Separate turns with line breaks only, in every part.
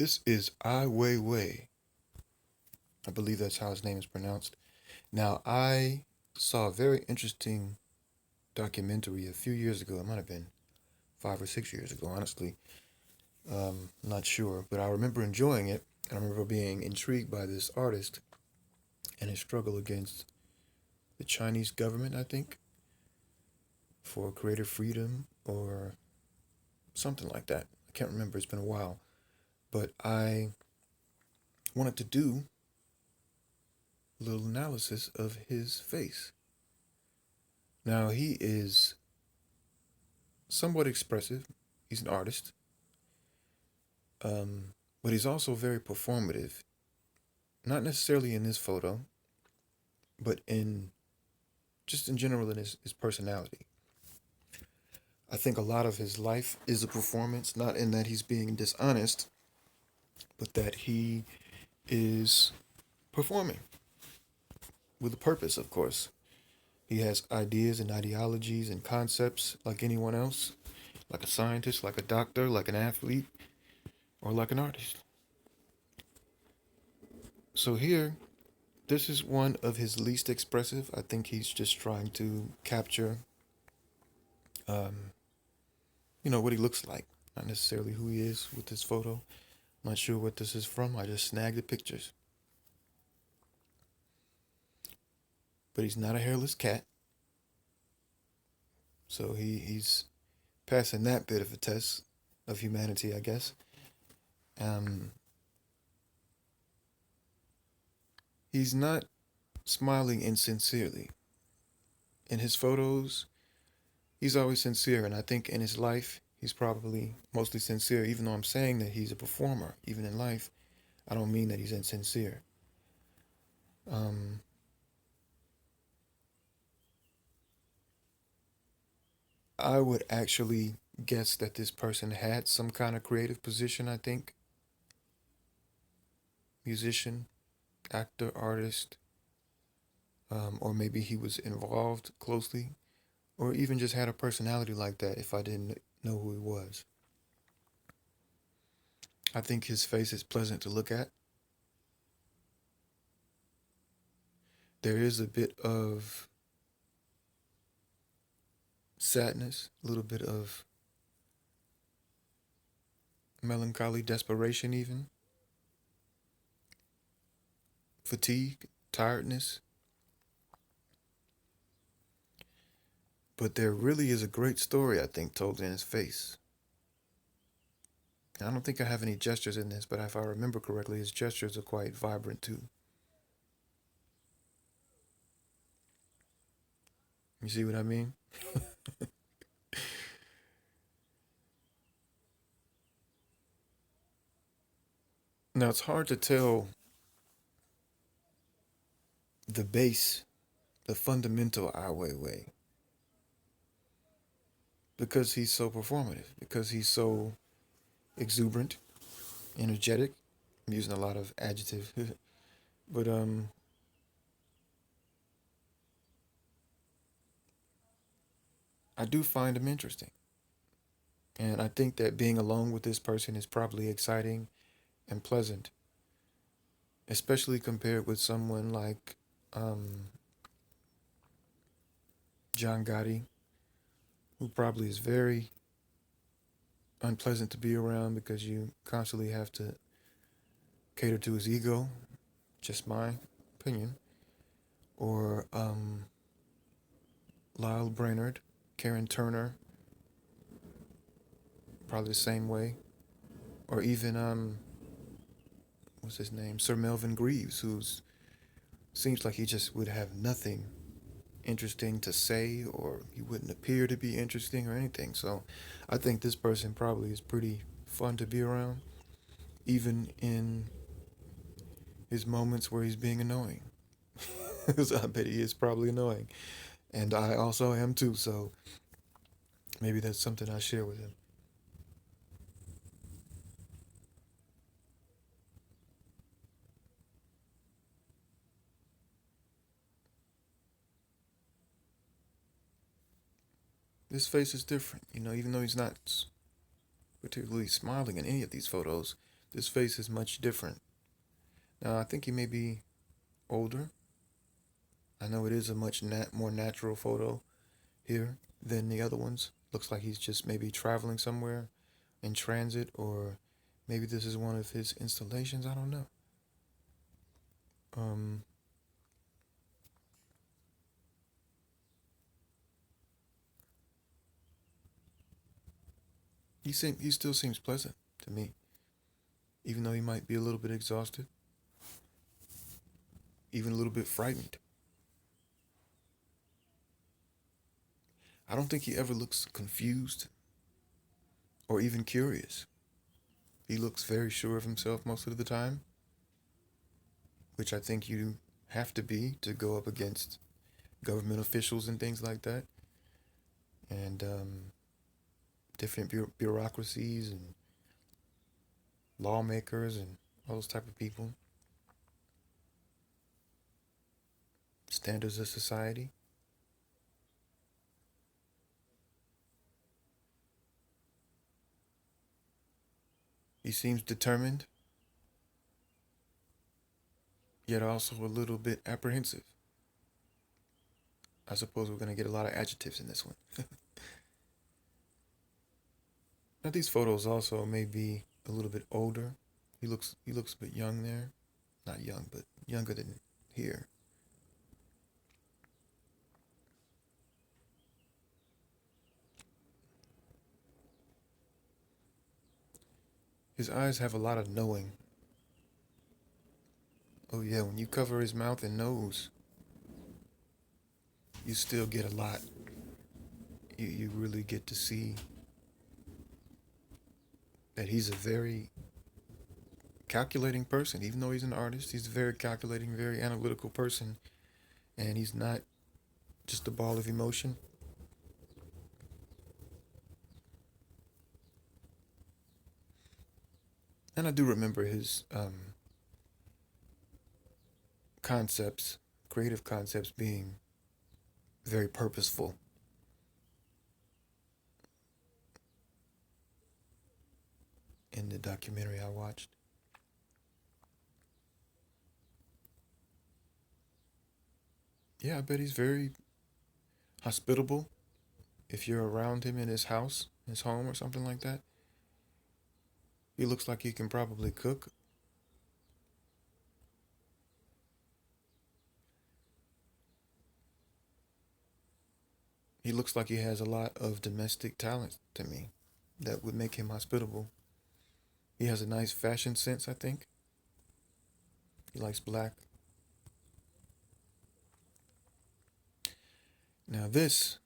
This is Ai Weiwei. I believe that's how his name is pronounced. Now, I saw a very interesting documentary a few years ago. It might have been 5 or 6 years ago, honestly. Not sure, but I remember enjoying it, and I remember being intrigued by this artist and his struggle against the Chinese government, I think, for creative freedom or something like that. I can't remember, it's been a while. But I wanted to do a little analysis of his face. Now, he is somewhat expressive. He's an artist, but he's also very performative. Not necessarily in this photo, but in just in general in his personality. I think a lot of his life is a performance, not in that he's being dishonest, but that he is performing with a purpose, of course. He has ideas and ideologies and concepts like anyone else, like a scientist, like a doctor, like an athlete, or like an artist. So here, this is one of his least expressive. I think he's just trying to capture, um, what he looks like, not necessarily who he is with this photo. I'm not sure what this is from. I just snagged the pictures. But he's not a hairless cat, so he's passing that bit of a test of humanity, I guess. Um, he's not smiling insincerely. In his photos, he's always sincere, and I think in his life, he's probably mostly sincere. Even though I'm saying that he's a performer, even in life, I don't mean that he's insincere. Um, I would actually guess that this person had some kind of creative position, I think. Musician, actor, artist, or maybe he was involved closely, or even just had a personality like that if I didn't know who he was. I think his face is pleasant to look at. There is a bit of sadness, a little bit of melancholy, desperation, even fatigue, tiredness. But there really is a great story, I think, told in his face. I don't think I have any gestures in this, but if I remember correctly, his gestures are quite vibrant too. You see what I mean? Now, it's hard to tell the base, the fundamental Ai Weiwei, because he's so performative, because he's so exuberant, energetic. I'm using a lot of adjectives, but I do find him interesting. And I think that being alone with this person is probably exciting and pleasant, especially compared with someone like um, John Gotti, who probably is very unpleasant to be around because you constantly have to cater to his ego. Just my opinion. Or Lyle Brainerd, Karen Turner, probably the same way. Or even what's his name, Sir Melvin Greaves, who's seems like he just would have nothing interesting to say, or he wouldn't appear to be interesting or anything. So I think this person probably is pretty fun to be around, even in his moments where he's being annoying. Because I bet he is probably annoying. And I also am too, so maybe that's something I share with him. This face is different, even though he's not particularly smiling in any of these photos. This face is much different. Now, I think he may be older. I know it is a much more natural photo here than the other ones. Looks like he's just maybe traveling somewhere in transit, or maybe this is one of his installations. I don't know. Um, he still seems pleasant to me, even though he might be a little bit exhausted, even a little bit frightened. I don't think he ever looks confused or even curious. He looks very sure of himself most of the time, which I think you have to be to go up against government officials and things like that, and different bureaucracies and lawmakers and all those type of people, standards of society. He seems determined, yet also a little bit apprehensive. I suppose we're going to get a lot of adjectives in this one. Now these photos also may be a little bit older. He looks a bit young there. Not young, but younger than here. His eyes have a lot of knowing. Oh yeah, when you cover his mouth and nose, you still get a lot. You really get to see that he's a very calculating person. Even though he's an artist, he's a very calculating, very analytical person, and he's not just a ball of emotion. And I do remember his concepts, creative concepts, being very purposeful in the documentary I watched. Yeah, I bet he's very hospitable if you're around him in his house, his home, or something like that. He looks like he can probably cook. He looks like he has a lot of domestic talent to me that would make him hospitable. He has a nice fashion sense, I think. He likes black. Now, this,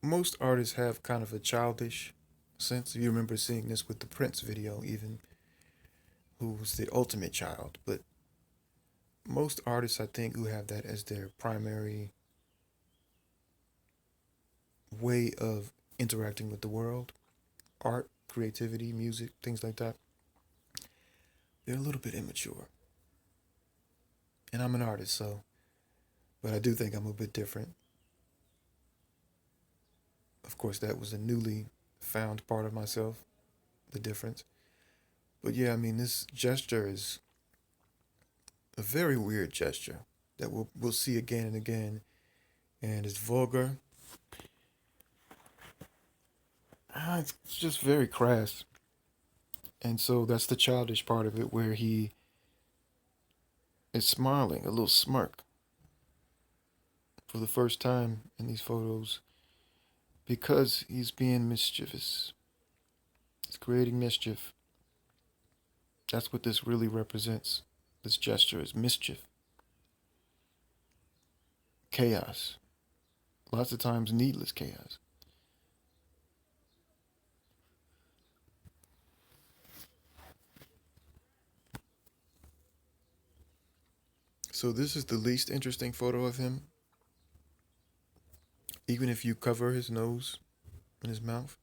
most artists have kind of a childish sense. You remember seeing this with the Prince video, even, who was the ultimate child. But most artists, I think, who have that as their primary way of interacting with the world, art, creativity, music, things like that, they're a little bit immature. And I'm an artist, so, but I do think I'm a bit different. Of course, that was a newly found part of myself, the difference. But yeah, I mean, this gesture is a very weird gesture that we'll see again and again, and it's vulgar. It's just very crass, and so that's the childish part of it, where he is smiling, a little smirk, for the first time in these photos, because he's being mischievous. He's creating mischief. That's what this really represents. This gesture is mischief, chaos. Lots of times, needless chaos. So this is the least interesting photo of him, even if you cover his nose and his mouth.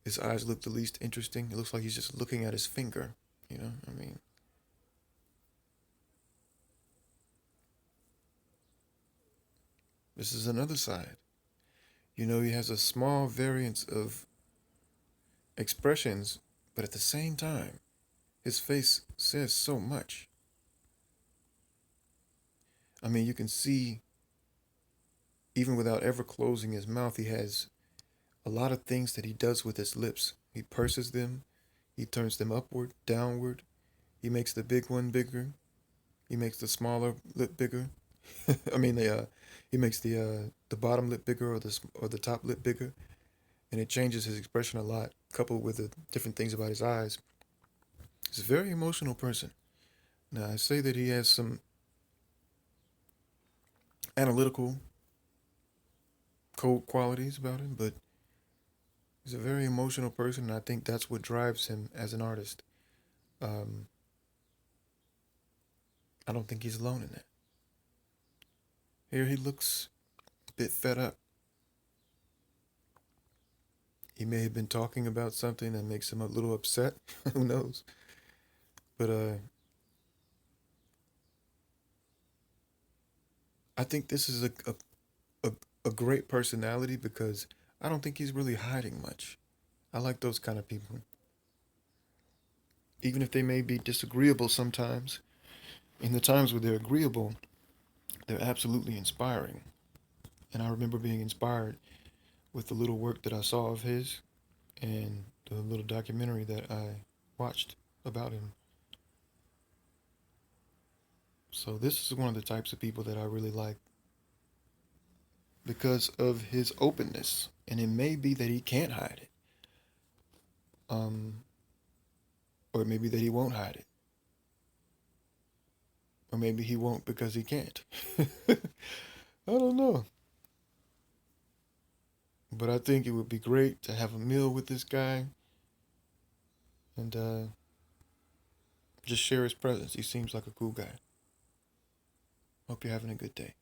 His eyes look the least interesting. It looks like he's just looking at his finger. I mean, this is another side. He has a small variance of expressions, but at the same time, his face says so much. I mean, you can see, even without ever closing his mouth, he has a lot of things that he does with his lips. He purses them, he turns them upward, downward, he makes the big one bigger, he makes the smaller lip bigger. I mean, he makes the bottom lip bigger or the top lip bigger, and it changes his expression a lot, coupled with the different things about his eyes. He's a very emotional person. Now, I say that he has some analytical, cold qualities about him, but he's a very emotional person, and I think that's what drives him as an artist. Um, I don't think he's alone in that. Here he looks a bit fed up. He may have been talking about something that makes him a little upset. Who knows? But I think this is a, a great personality because I don't think he's really hiding much. I like those kind of people. Even if they may be disagreeable sometimes, in the times where they're agreeable, they're absolutely inspiring. And I remember being inspired with the little work that I saw of his and the little documentary that I watched about him. So this is one of the types of people that I really like because of his openness. And it may be that he can't hide it. Um, or maybe that he won't hide it. Or maybe he won't because he can't. I don't know. But I think it would be great to have a meal with this guy and just share his presence. He seems like a cool guy. Hope you're having a good day.